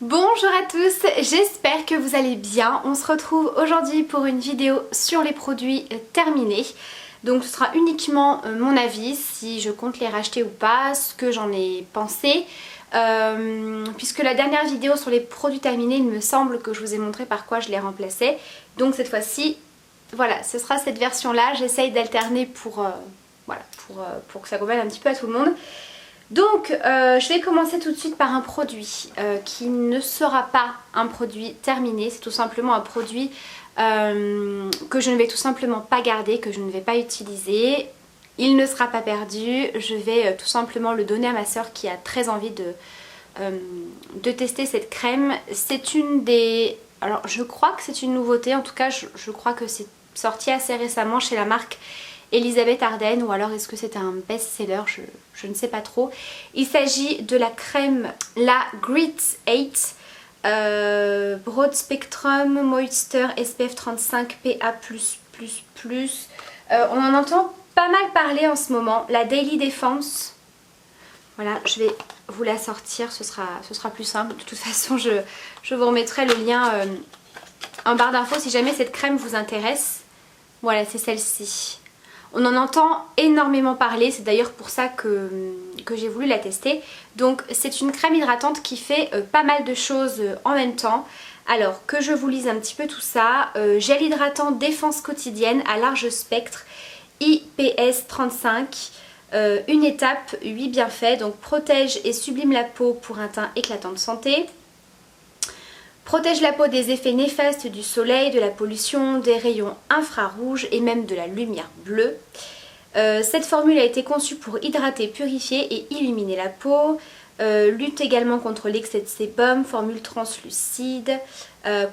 Bonjour à tous, j'espère que vous allez bien. On se retrouve aujourd'hui pour une vidéo sur les produits terminés. Donc ce sera uniquement mon avis, si je compte les racheter ou pas, ce que j'en ai pensé. Puisque la dernière vidéo sur les produits terminés, il me semble que je vous ai montré par quoi je les remplaçais. Donc cette fois-ci, voilà, ce sera cette version-là. J'essaye d'alterner pour que ça convienne un petit peu à tout le monde. Donc je vais commencer tout de suite par un produit qui ne sera pas un produit terminé, c'est tout simplement un produit que je ne vais tout simplement pas garder, que je ne vais pas utiliser. Il ne sera pas perdu, je vais tout simplement le donner à ma soeur qui a très envie de tester cette crème. C'est une des... Alors je crois que c'est une nouveauté, en tout cas je crois que c'est sorti assez récemment chez la marque Elisabeth Arden, ou alors est-ce que c'était un best-seller, je ne sais pas trop. Il s'agit de la crème la Grit 8 Broad Spectrum Moisture SPF 35 PA+++. On en entend pas mal parler en ce moment, la Daily Defense. Voilà, je vais vous la sortir, ce sera plus simple. De toute façon, je vous remettrai le lien en barre d'infos si jamais cette crème vous intéresse. Voilà, c'est celle-ci. On en entend énormément parler, c'est d'ailleurs pour ça que j'ai voulu la tester. Donc c'est une crème hydratante qui fait pas mal de choses en même temps. Alors que je vous lise un petit peu tout ça. Gel hydratant défense quotidienne à large spectre IPS 35. Une étape, 8 bienfaits. Donc protège et sublime la peau pour un teint éclatant de santé. Protège la peau des effets néfastes du soleil, de la pollution, des rayons infrarouges et même de la lumière bleue. Cette formule a été conçue pour hydrater, purifier et illuminer la peau. Lutte également contre l'excès de sébum, formule translucide,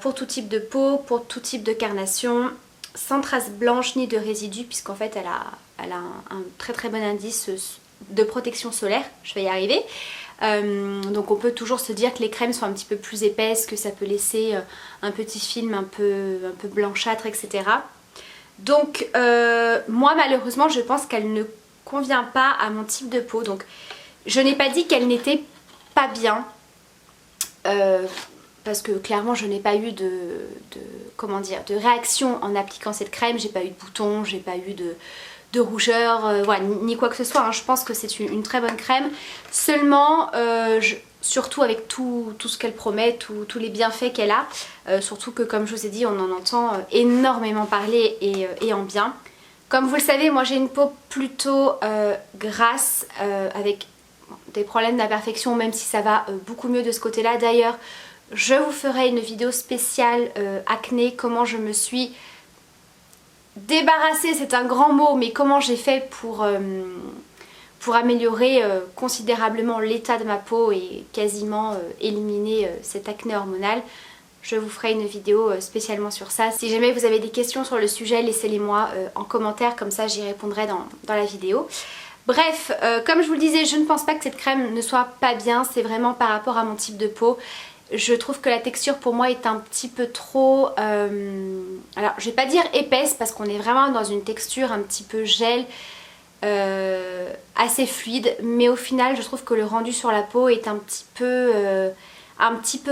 pour tout type de peau, pour tout type de carnation, sans traces blanches ni de résidus puisqu'en fait elle a un très bon indice de protection solaire, je vais y arriver. Donc on peut toujours se dire que les crèmes sont un petit peu plus épaisses, que ça peut laisser un petit film un peu blanchâtre, etc. Donc moi malheureusement je pense qu'elle ne convient pas à mon type de peau. Donc je n'ai pas dit qu'elle n'était pas bien, parce que clairement je n'ai pas eu de réaction en appliquant cette crème. J'ai pas eu de boutons, j'ai pas eu de rougeur, voilà, ni quoi que ce soit, hein. Je pense que c'est une très bonne crème. Seulement, surtout avec tout ce qu'elle promet, tous les bienfaits qu'elle a, surtout que comme je vous ai dit, on en entend énormément parler et en bien. Comme vous le savez, moi j'ai une peau plutôt grasse, avec des problèmes d'imperfection, même si ça va beaucoup mieux de ce côté-là. D'ailleurs, je vous ferai une vidéo spéciale acné, comment je me suis débarrasser, c'est un grand mot, mais comment j'ai fait pour améliorer considérablement l'état de ma peau et quasiment éliminer cet acné hormonal. Je vous ferai une vidéo spécialement sur ça. Si jamais vous avez des questions sur le sujet, laissez-les moi en commentaire, comme ça j'y répondrai dans la vidéo. Bref, comme je vous le disais, je ne pense pas que cette crème ne soit pas bien, c'est vraiment par rapport à mon type de peau. Je trouve que la texture pour moi est un petit peu trop, alors je vais pas dire épaisse parce qu'on est vraiment dans une texture un petit peu gel, assez fluide, mais au final je trouve que le rendu sur la peau est un petit peu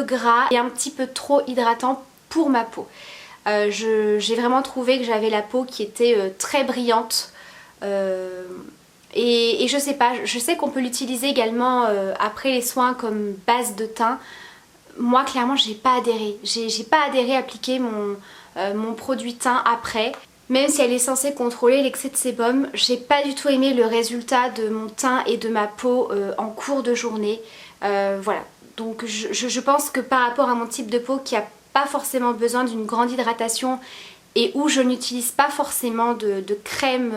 gras et un petit peu trop hydratant pour ma peau. J'ai vraiment trouvé que j'avais la peau qui était très brillante, et je sais pas, je sais qu'on peut l'utiliser également après les soins comme base de teint. Moi clairement j'ai pas adhéré, j'ai pas adhéré à appliquer mon produit teint après. Même si elle est censée contrôler l'excès de sébum, j'ai pas du tout aimé le résultat de mon teint et de ma peau en cours de journée. Voilà, donc je pense que par rapport à mon type de peau qui a pas forcément besoin d'une grande hydratation et où je n'utilise pas forcément de crème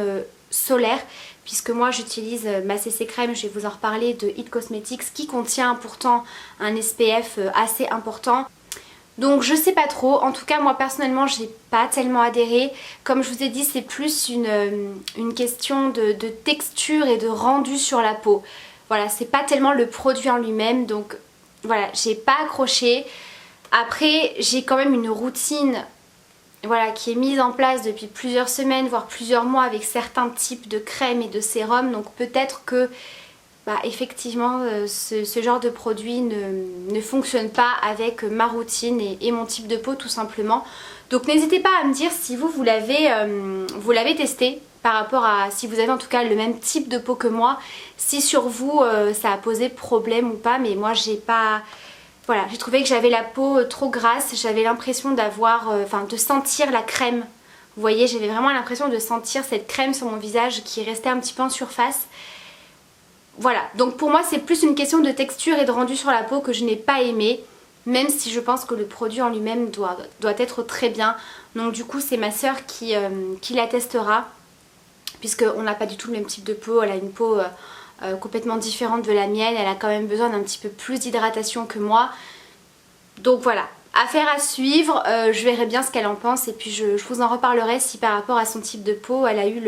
solaire, puisque moi j'utilise ma CC crème, je vais vous en reparler, de It Cosmetics, qui contient pourtant un SPF assez important. Donc je sais pas trop, en tout cas moi personnellement j'ai pas tellement adhéré. Comme je vous ai dit, c'est plus une question de texture et de rendu sur la peau. Voilà, c'est pas tellement le produit en lui-même, donc voilà, j'ai pas accroché. Après j'ai quand même une routine, voilà, qui est mise en place depuis plusieurs semaines voire plusieurs mois avec certains types de crèmes et de sérums, donc peut-être que bah, effectivement ce genre de produit ne fonctionne pas avec ma routine et mon type de peau tout simplement. Donc n'hésitez pas à me dire si vous l'avez testé par rapport à si vous avez en tout cas le même type de peau que moi, si sur vous ça a posé problème ou pas, mais moi j'ai pas... Voilà, j'ai trouvé que j'avais la peau trop grasse, j'avais l'impression d'avoir, de sentir la crème. Vous voyez, j'avais vraiment l'impression de sentir cette crème sur mon visage qui restait un petit peu en surface. Voilà, donc pour moi c'est plus une question de texture et de rendu sur la peau que je n'ai pas aimé, même si je pense que le produit en lui-même doit être très bien. Donc du coup c'est ma soeur qui la testera, puisqu'on n'a pas du tout le même type de peau. Elle a une peau complètement différente de la mienne, elle a quand même besoin d'un petit peu plus d'hydratation que moi. Donc voilà, affaire à suivre, je verrai bien ce qu'elle en pense et puis je vous en reparlerai si par rapport à son type de peau elle a eu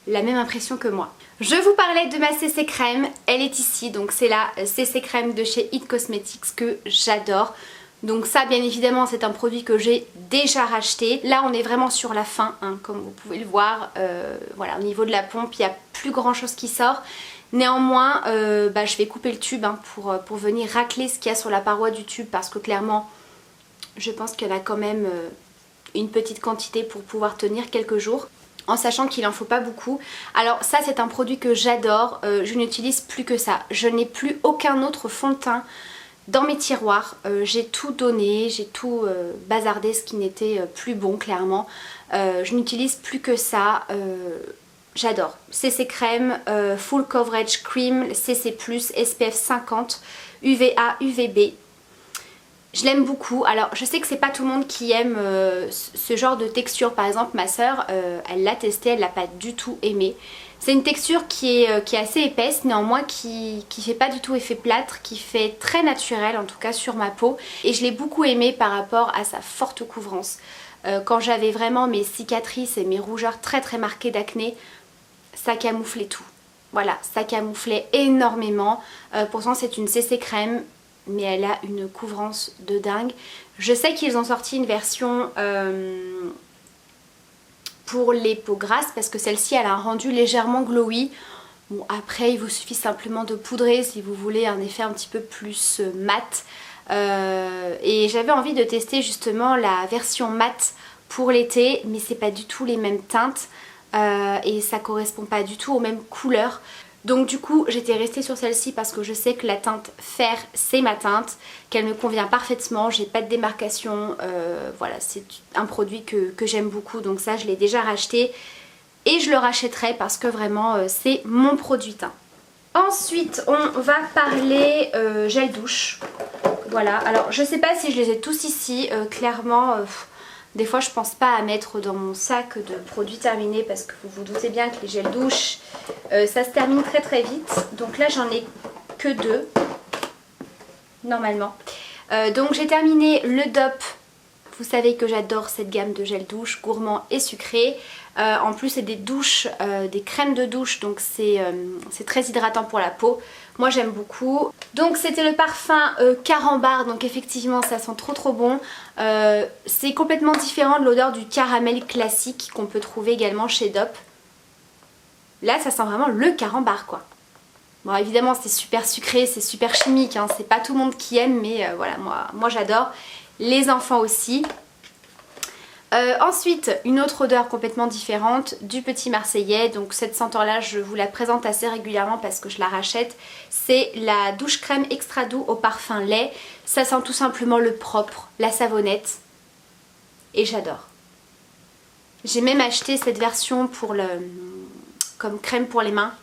la même impression que moi. Je vous parlais de ma CC crème, elle est ici, donc c'est la CC crème de chez It Cosmetics que j'adore. Donc ça bien évidemment c'est un produit que j'ai déjà racheté. Là on est vraiment sur la fin, hein, comme vous pouvez le voir. Voilà, au niveau de la pompe il n'y a plus grand chose qui sort. Néanmoins je vais couper le tube hein, pour venir racler ce qu'il y a sur la paroi du tube, parce que clairement je pense qu'il y en a quand même une petite quantité pour pouvoir tenir quelques jours, en sachant qu'il en faut pas beaucoup. Alors ça c'est un produit que j'adore, je n'utilise plus que ça. Je n'ai plus aucun autre fond de teint dans mes tiroirs, j'ai tout donné, j'ai tout bazardé ce qui n'était plus bon clairement. Je n'utilise plus que ça, j'adore. CC crème, full coverage cream, CC+, SPF 50, UVA, UVB. Je l'aime beaucoup. Alors je sais que c'est pas tout le monde qui aime ce genre de texture. Par exemple ma soeur elle l'a testé, elle l'a pas du tout aimé. C'est une texture qui est assez épaisse, néanmoins qui fait pas du tout effet plâtre, qui fait très naturel en tout cas sur ma peau. Et je l'ai beaucoup aimé par rapport à sa forte couvrance. Quand j'avais vraiment mes cicatrices et mes rougeurs très très marquées d'acné, ça camouflait tout. Voilà, ça camouflait énormément. Pourtant c'est une CC crème, mais elle a une couvrance de dingue. Je sais qu'ils ont sorti une version pour les peaux grasses, parce que celle-ci elle a un rendu légèrement glowy. Bon après il vous suffit simplement de poudrer si vous voulez un effet un petit peu plus mat. Et j'avais envie de tester justement la version mat pour l'été, mais c'est pas du tout les mêmes teintes et ça correspond pas du tout aux mêmes couleurs. Donc du coup j'étais restée sur celle-ci parce que je sais que la teinte fer c'est ma teinte, qu'elle me convient parfaitement, j'ai pas de démarcation, voilà c'est un produit que j'aime beaucoup, donc ça je l'ai déjà racheté et je le rachèterai parce que vraiment c'est mon produit teint. Ensuite on va parler gel douche, voilà, alors je sais pas si je les ai tous ici, clairement... Des fois je pense pas à mettre dans mon sac de produits terminés parce que vous vous doutez bien que les gels douche ça se termine très très vite. Donc là j'en ai que 2 normalement. Donc j'ai terminé le DOP. Vous savez que j'adore cette gamme de gel douche gourmand et sucré. En plus c'est des douches, des crèmes de douche, donc c'est très hydratant pour la peau. Moi j'aime beaucoup. Donc c'était le parfum Carambar, donc effectivement ça sent trop bon. C'est complètement différent de l'odeur du caramel classique qu'on peut trouver également chez DOP. Là ça sent vraiment le Carambar quoi. Bon évidemment c'est super sucré, c'est super chimique, hein. C'est pas tout le monde qui aime, mais voilà moi j'adore. Les enfants aussi. Ensuite une autre odeur complètement différente du Petit Marseillais, donc cette senteur là je vous la présente assez régulièrement parce que je la rachète. C'est la douche crème extra doux au parfum lait. Ça sent tout simplement le propre, la savonnette et j'adore. J'ai même acheté cette version pour comme crème pour les mains.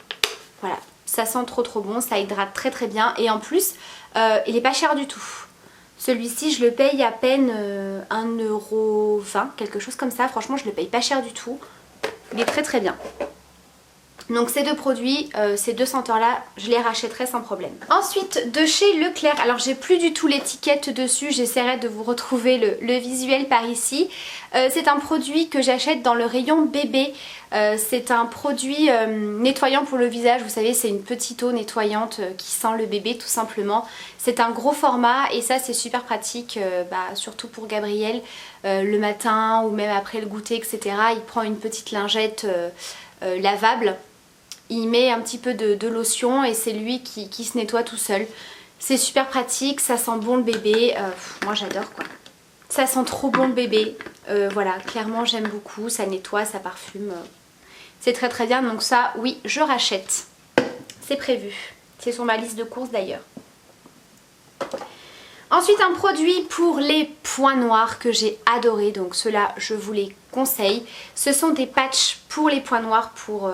Voilà, ça sent trop bon, ça hydrate très bien et en plus il est pas cher du tout. Celui-ci je le paye à peine 1,20€, quelque chose comme ça. Franchement je le paye pas cher du tout. Il est très bien. Donc ces deux produits, ces deux senteurs là, je les rachèterai sans problème. Ensuite de chez Leclerc, alors j'ai plus du tout l'étiquette dessus, j'essaierai de vous retrouver le visuel par ici. C'est un produit que j'achète dans le rayon bébé. C'est un produit nettoyant pour le visage, vous savez c'est une petite eau nettoyante qui sent le bébé tout simplement. C'est un gros format et ça c'est super pratique, surtout pour Gabriel, le matin ou même après le goûter etc. Il prend une petite lingette lavable. il met un petit peu de lotion et c'est lui qui se nettoie tout seul. C'est super pratique, ça sent bon le bébé, moi j'adore quoi. Ça sent trop bon le bébé, voilà, clairement j'aime beaucoup, ça nettoie, ça parfume, c'est très très bien. Donc ça, oui, je rachète, c'est prévu, c'est sur ma liste de courses d'ailleurs. Ensuite un produit pour les points noirs que j'ai adoré, donc ceux-là je vous les conseille. Ce sont des patchs pour les points noirs pour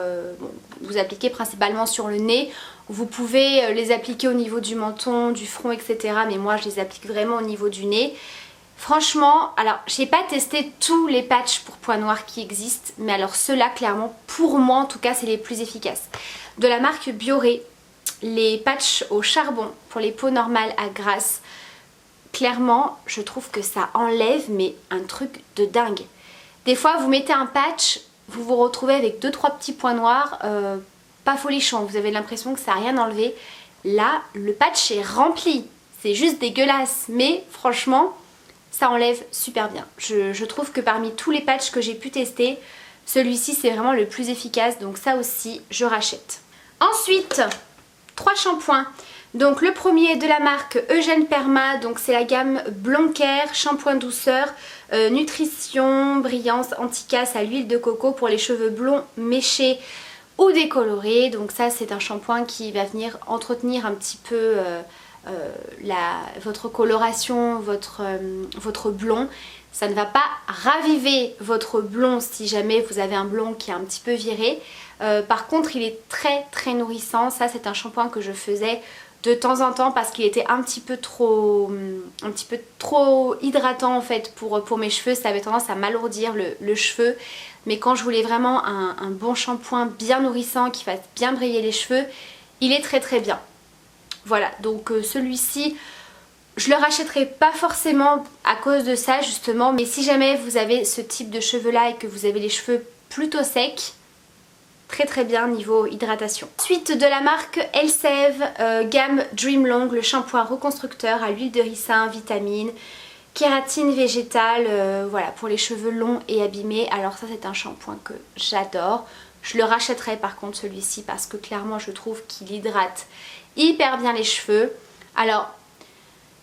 vous appliquer principalement sur le nez. Vous pouvez les appliquer au niveau du menton, du front, etc. Mais moi je les applique vraiment au niveau du nez. Franchement, alors j'ai pas testé tous les patchs pour points noirs qui existent, mais alors ceux-là clairement pour moi en tout cas c'est les plus efficaces. De la marque Bioré, les patchs au charbon pour les peaux normales à grasse. Clairement, je trouve que ça enlève mais un truc de dingue. Des fois, vous mettez un patch, vous vous retrouvez avec 2-3 petits points noirs, pas folichon, vous avez l'impression que ça n'a rien enlevé. Là, le patch est rempli, c'est juste dégueulasse, mais franchement, ça enlève super bien. Je trouve que parmi tous les patchs que j'ai pu tester, celui-ci c'est vraiment le plus efficace, donc ça aussi, je rachète. Ensuite, 3 shampoings. Donc le premier de la marque Eugène Perma, donc c'est la gamme Blond Care, shampoing douceur, nutrition, brillance, anti-casse à l'huile de coco pour les cheveux blonds, méchés ou décolorés. Donc ça c'est un shampoing qui va venir entretenir un petit peu votre coloration, votre blond. Ça ne va pas raviver votre blond si jamais vous avez un blond qui est un petit peu viré. Par contre il est très très nourrissant. Ça c'est un shampoing que je faisais de temps en temps parce qu'il était un petit peu trop hydratant en fait pour mes cheveux. Ça avait tendance à m'alourdir le cheveu. Mais quand je voulais vraiment un bon shampoing bien nourrissant qui fasse bien briller les cheveux, il est très très bien. Voilà, donc celui-ci, je le rachèterai pas forcément à cause de ça justement. Mais si jamais vous avez ce type de cheveux là et que vous avez les cheveux plutôt secs, très très bien niveau hydratation. Ensuite de la marque Elseve, gamme Dream Long, le shampoing reconstructeur à l'huile de ricin, vitamine, kératine végétale, voilà pour les cheveux longs et abîmés. Alors ça c'est un shampoing que j'adore. Je le rachèterai par contre celui-ci parce que clairement je trouve qu'il hydrate hyper bien les cheveux. Alors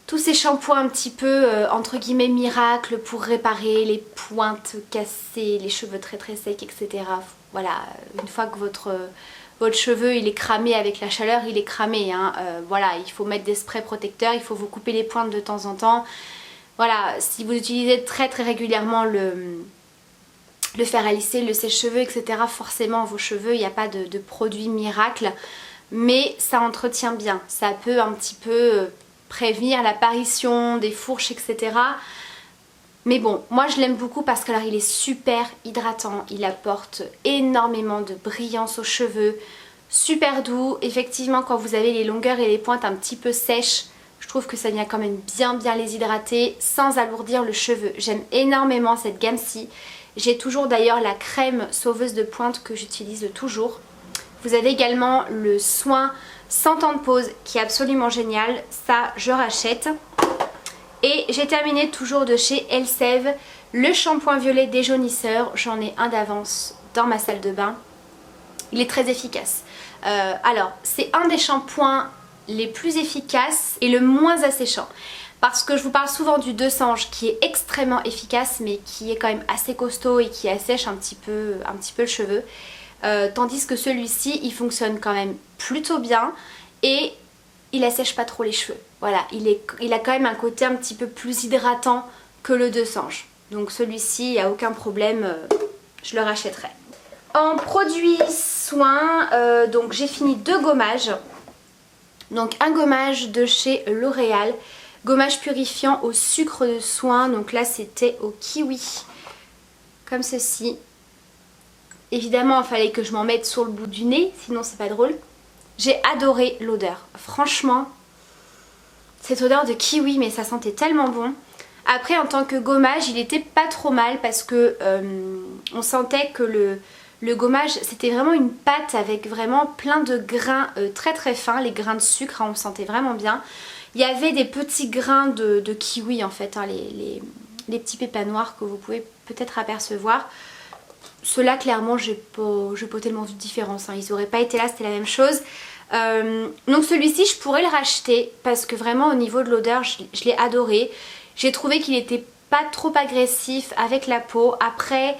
tous ces shampoings un petit peu entre guillemets miracles pour réparer les pointes cassées, les cheveux très très secs, etc. Voilà, une fois que votre cheveu il est cramé avec la chaleur, il est cramé. Hein. Voilà, il faut mettre des sprays protecteurs, il faut vous couper les pointes de temps en temps. Voilà, si vous utilisez très très régulièrement le fer à lisser, le sèche-cheveux, etc. Forcément vos cheveux, il n'y a pas de produit miracle. Mais ça entretient bien, ça peut un petit peu prévenir l'apparition des fourches, etc. Mais bon, moi je l'aime beaucoup parce que alors, il est super hydratant, il apporte énormément de brillance aux cheveux, super doux. Effectivement quand vous avez les longueurs et les pointes un petit peu sèches, je trouve que ça vient quand même bien les hydrater sans alourdir le cheveu. J'aime énormément cette gamme-ci. J'ai toujours d'ailleurs la crème sauveuse de pointe que j'utilise toujours. Vous avez également le soin sans temps de pause qui est absolument génial, ça je rachète. Et j'ai terminé toujours de chez Elseve le shampoing violet déjaunisseur, j'en ai un d'avance dans ma salle de bain. Il est très efficace. Alors c'est un des shampoings les plus efficaces et le moins asséchant. Parce que je vous parle souvent du Deux Sanges qui est extrêmement efficace mais qui est quand même assez costaud et qui assèche un petit peu le cheveu. Tandis que celui-ci il fonctionne quand même plutôt bien et il assèche pas trop les cheveux. Voilà, il a quand même un côté un petit peu plus hydratant que le Deux Sanges. Donc celui-ci, il n'y a aucun problème, je le rachèterai. En produits soins, donc j'ai fini 2 gommages. Donc un gommage de chez L'Oréal, gommage purifiant au sucre de soin. Donc là c'était au kiwi, comme ceci. Évidemment il fallait que je m'en mette sur le bout du nez, sinon c'est pas drôle. J'ai adoré l'odeur, franchement, cette odeur de kiwi, mais ça sentait tellement bon. Après en tant que gommage, il était pas trop mal parce que on sentait que le gommage c'était vraiment une pâte avec vraiment plein de grains très très fins, les grains de sucre, hein, on sentait vraiment bien. Il y avait des petits grains de kiwi en fait, hein, les petits pépins noirs que vous pouvez peut-être apercevoir. Ceux-là clairement j'ai pas tellement vu de différence, hein. Ils auraient pas été là, c'était la même chose. Donc celui-ci je pourrais le racheter parce que vraiment au niveau de l'odeur je l'ai adoré. J'ai trouvé qu'il était pas trop agressif avec la peau. Après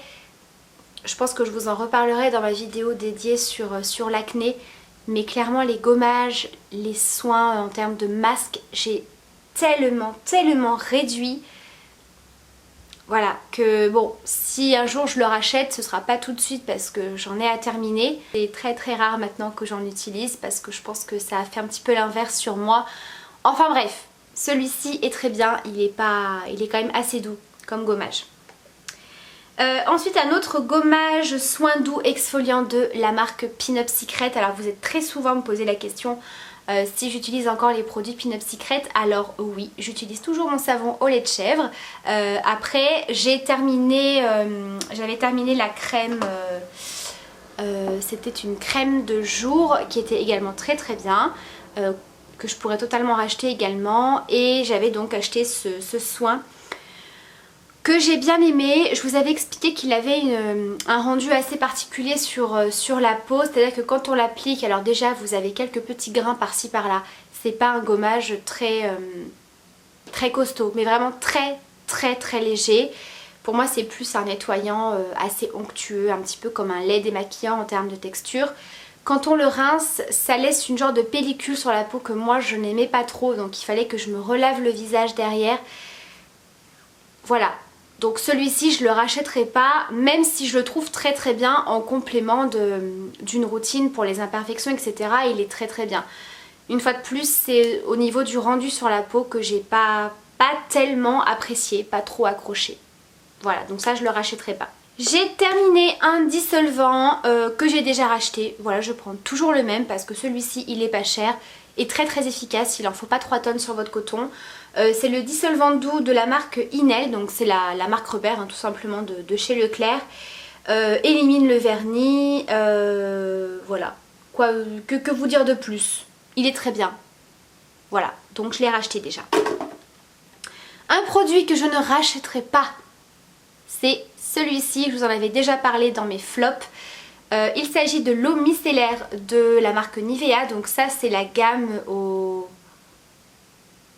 je pense que je vous en reparlerai dans ma vidéo dédiée sur l'acné. Mais clairement les gommages, les soins en termes de masque, j'ai tellement réduit. Voilà, que bon, si un jour je le rachète, ce sera pas tout de suite parce que j'en ai à terminer. C'est très rare maintenant que j'en utilise parce que je pense que ça a fait un petit peu l'inverse sur moi. Enfin bref, celui-ci est très bien, il est quand même assez doux comme gommage. Ensuite un autre gommage soin doux exfoliant de la marque Pin Up Secret. Alors vous êtes très souvent me poser la question si j'utilise encore les produits Pin Up Secret. Alors oui, j'utilise toujours mon savon au lait de chèvre. Après j'avais terminé la crème, c'était une crème de jour qui était également très bien, que je pourrais totalement racheter également. Et j'avais donc acheté ce soin que j'ai bien aimé. Je vous avais expliqué qu'il avait un rendu assez particulier sur la peau, c'est-à-dire que quand on l'applique, alors déjà vous avez quelques petits grains par-ci par-là, c'est pas un gommage très costaud, mais vraiment très léger. Pour moi c'est plus un nettoyant assez onctueux, un petit peu comme un lait démaquillant en termes de texture. Quand on le rince, ça laisse une genre de pellicule sur la peau que moi je n'aimais pas trop, donc il fallait que je me relave le visage derrière. Voilà. Donc celui-ci je le rachèterai pas, même si je le trouve très bien en complément d'une routine pour les imperfections etc. Il est très bien. Une fois de plus c'est au niveau du rendu sur la peau que j'ai pas tellement apprécié, pas trop accroché. Voilà, donc ça je le rachèterai pas. J'ai terminé un dissolvant que j'ai déjà racheté. Voilà, je prends toujours le même parce que celui-ci il est pas cher et très efficace, il en faut pas 3 tonnes sur votre coton. C'est le dissolvant doux de la marque Inel, donc c'est la marque repère hein, tout simplement de chez Leclerc. Élimine le vernis, voilà. Quoi, que vous dire de plus? Il est très bien. Voilà, donc je l'ai racheté déjà. Un produit que je ne rachèterai pas, c'est celui-ci, je vous en avais déjà parlé dans mes flops. Il s'agit de l'eau micellaire de la marque Nivea, donc ça c'est la gamme au...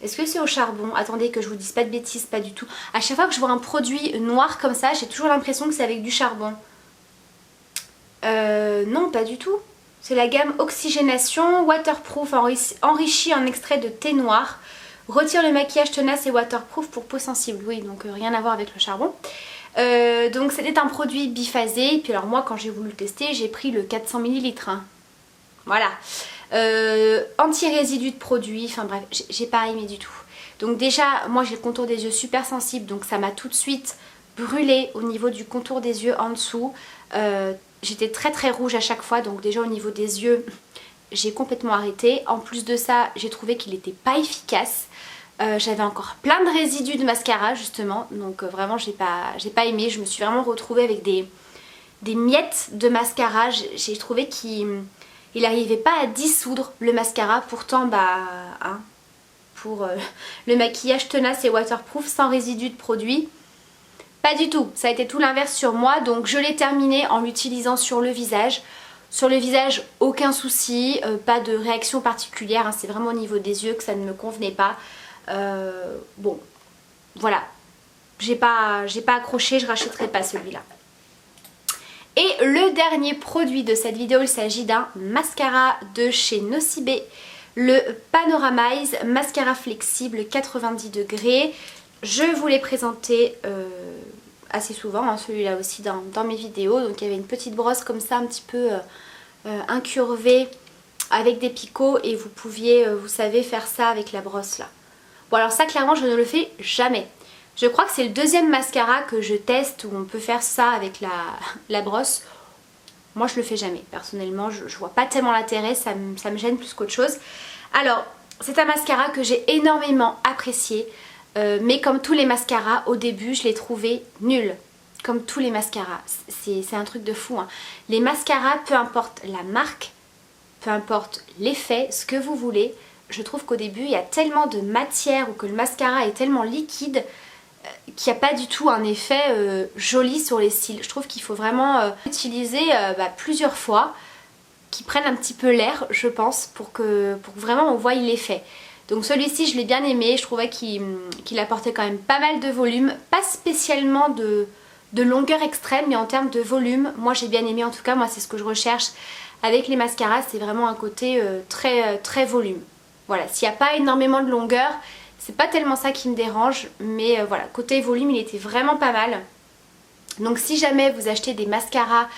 Est-ce que c'est au charbon? Attendez que je vous dise pas de bêtises, pas du tout. À chaque fois que je vois un produit noir comme ça, j'ai toujours l'impression que c'est avec du charbon. Non, pas du tout. C'est la gamme Oxygénation, waterproof, enrichi en extrait de thé noir. Retire le maquillage tenace et waterproof pour peau sensible. Oui, donc rien à voir avec le charbon. Donc c'était un produit biphasé. Et puis alors moi, quand j'ai voulu le tester, j'ai pris le 400 ml. Hein. Voilà. Anti-résidu de produit, enfin bref, j'ai pas aimé du tout. Donc déjà, moi j'ai le contour des yeux super sensible, donc ça m'a tout de suite brûlé au niveau du contour des yeux en dessous. J'étais très rouge à chaque fois, donc déjà au niveau des yeux, j'ai complètement arrêté. En plus de ça, j'ai trouvé qu'il n'était pas efficace. J'avais encore plein de résidus de mascara justement, donc vraiment j'ai pas aimé. Je me suis vraiment retrouvée avec des miettes de mascara. J'ai trouvé qu'il n'arrivait pas à dissoudre le mascara, pourtant bah hein, pour le maquillage tenace et waterproof sans résidus de produit, pas du tout, ça a été tout l'inverse sur moi. Donc je l'ai terminé en l'utilisant sur le visage. Sur le visage aucun souci, pas de réaction particulière, hein, c'est vraiment au niveau des yeux que ça ne me convenait pas. Bon voilà, j'ai pas accroché, je rachèterai pas celui-là. Et le dernier produit de cette vidéo, il s'agit d'un mascara de chez Nocibe, le Panoramize Mascara Flexible 90 degrés. Je vous l'ai présenté assez souvent, hein, celui-là aussi dans mes vidéos. Donc il y avait une petite brosse comme ça, un petit peu incurvée avec des picots et vous pouviez, vous savez, faire ça avec la brosse là. Bon alors ça clairement je ne le fais jamais. Je crois que c'est le deuxième mascara que je teste où on peut faire ça avec la brosse. Moi je le fais jamais. Personnellement je vois pas tellement l'intérêt, ça me gêne plus qu'autre chose. Alors c'est un mascara que j'ai énormément apprécié. Mais comme tous les mascaras, au début je l'ai trouvé nul. Comme tous les mascaras. C'est un truc de fou. Hein. Les mascaras, peu importe la marque, peu importe l'effet, ce que vous voulez, je trouve qu'au début il y a tellement de matière ou que le mascara est tellement liquide. qui n'a pas du tout un effet joli sur les cils. Je trouve qu'il faut vraiment utiliser plusieurs fois, qui prennent un petit peu l'air je pense pour que vraiment on voie l'effet. Donc celui-ci je l'ai bien aimé, je trouvais qu'il apportait quand même pas mal de volume, pas spécialement de longueur extrême mais en termes de volume, moi j'ai bien aimé, en tout cas moi c'est ce que je recherche avec les mascaras, c'est vraiment un côté très volume. Voilà, s'il n'y a pas énormément de longueur, c'est pas tellement ça qui me dérange, mais voilà, côté volume il était vraiment pas mal. Donc si jamais vous achetez des mascaras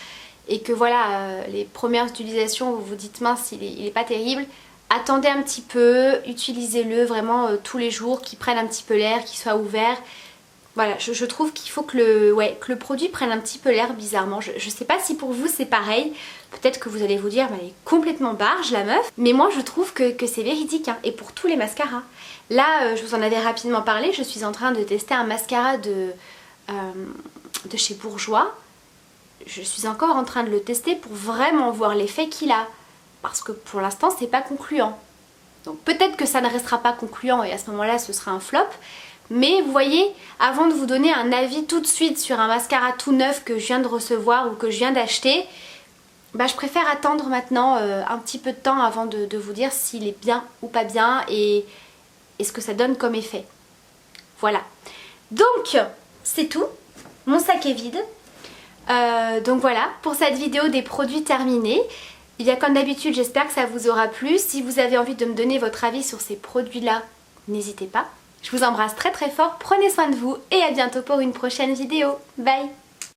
et que voilà, les premières utilisations vous vous dites mince il est pas terrible, attendez un petit peu, utilisez-le vraiment tous les jours, qu'il prenne un petit peu l'air, qu'il soit ouvert. Voilà, je trouve qu'il faut que le produit prenne un petit peu l'air bizarrement. Je sais pas si pour vous c'est pareil, peut-être que vous allez vous dire elle est complètement barge la meuf, mais moi je trouve que c'est véridique hein, et pour tous les mascaras. Là je vous en avais rapidement parlé, je suis en train de tester un mascara de chez Bourjois. Je suis encore en train de le tester pour vraiment voir l'effet qu'il a, parce que pour l'instant c'est pas concluant. Donc peut-être que ça ne restera pas concluant et à ce moment-là ce sera un flop. Mais vous voyez, avant de vous donner un avis tout de suite sur un mascara tout neuf que je viens de recevoir ou que je viens d'acheter, je préfère attendre maintenant un petit peu de temps avant de vous dire s'il est bien ou pas bien et ce que ça donne comme effet. Voilà. Donc, c'est tout. Mon sac est vide. Donc voilà, pour cette vidéo des produits terminés. Et bien comme d'habitude, j'espère que ça vous aura plu. Si vous avez envie de me donner votre avis sur ces produits-là, n'hésitez pas. Je vous embrasse très très fort, prenez soin de vous et à bientôt pour une prochaine vidéo. Bye!